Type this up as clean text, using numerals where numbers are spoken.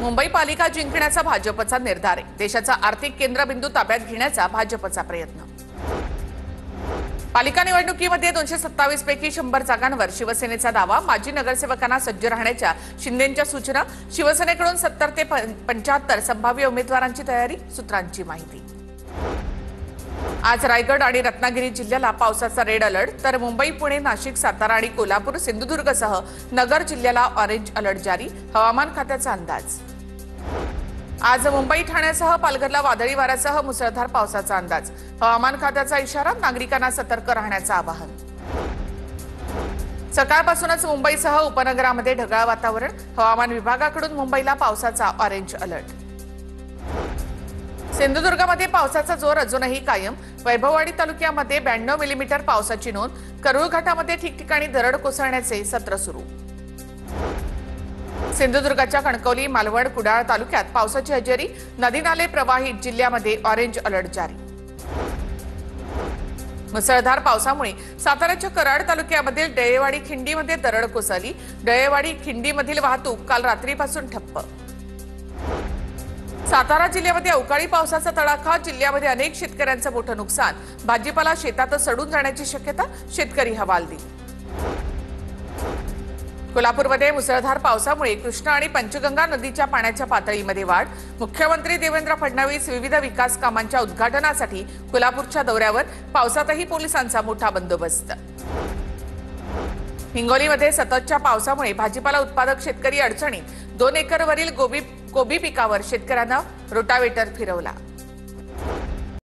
मुंबई पालिका जिंकण्याचा भाजपचा निर्धार आहे। देशाचा आर्थिक केंद्रबिंदू ताब्यात घेण्याचा भाजपचा प्रयत्न। पालिका निवडणुकीमध्ये 227 पैकी 100 जागांवर शिवसेनेचा दावा। माजी नगरसेवकांना सज्ज राहण्याच्या शिंदेंच्या सूचना। शिवसेनेकडून 70 ते 75 संभाव्य उमेदवारांची तयारी, सूत्रांची माहिती। आज रायगड आणि रत्नागिरी जिल्ह्याला पावसाचा रेड अलर्ट, तर मुंबई, पुणे, नाशिक, सातारा आणि कोल्हापूर, सिंधुदुर्गसह नगर जिल्ह्याला ऑरेंज अलर्ट जारी, हवामान खात्याचा अंदाज। आज मुंबई, ठाण्यासह पालघरला वादळी वाऱ्यासह मुसळधार पावसाचा अंदाज, हवामान खात्याचा इशारा, नागरिकांना सतर्क राहण्याचं आवाहन। सकाळपासूनच मुंबईसह उपनगरामध्ये ढगाळ वातावरण, हवामान विभागाकडून मुंबईला पावसाचा ऑरेंज अलर्ट। सिंधुदुर्गमध्ये पावसाचा जोर अजूनही कायम, वैभववाडी तालुक्यामध्ये 92 मिलीमीटर पावसाची नोंद, करूळ घाटामध्ये ठिकठिकाणी दरड कोसळण्याचे सत्र सुरू। सिंधुदुर्गाच्या कणकवली, मालवण, कुडाळ तालुक्यात पावसाची हजेरी, नदी नाले प्रवाहित, जिल्ह्यामध्ये ऑरेंज अलर्ट जारी। मुसळधार पावसामुळे साताऱ्याच्या कराड तालुक्यामधील डळेवाडी खिंडीमध्ये दरड कोसळली, डळेवाडी खिंडीमधील वाहतूक काल रात्रीपासून ठप्प। सातारा जिल्ह्यामध्ये अवकाळी पावसाचा तडाखा, जिल्ह्यामध्ये अनेक शेतकऱ्यांचं मोठं नुकसान, भाजीपाला शेतात सडून जाण्याची शक्यता, शेतकरी हवालदिल। कोल्हापूरमध्ये मुसळधार पावसामुळे कृष्णा आणि पंचगंगा नदीच्या पाण्याच्या पातळीमध्ये वाढ, मुख्यमंत्री देवेंद्र फडणवीस विविध विकास कामांच्या उद्घाटनासाठी कोल्हापूरच्या दौऱ्यावर, पावसातही पोलिसांचा मोठा बंदोबस्त। हिंगोलीमध्ये सततच्या पावसामुळे भाजीपाला उत्पादक शेतकरी अडचणीत, 2 एकरवरील कोबी पिकावर शेतकऱ्यांना रोटावेटर फिरवला।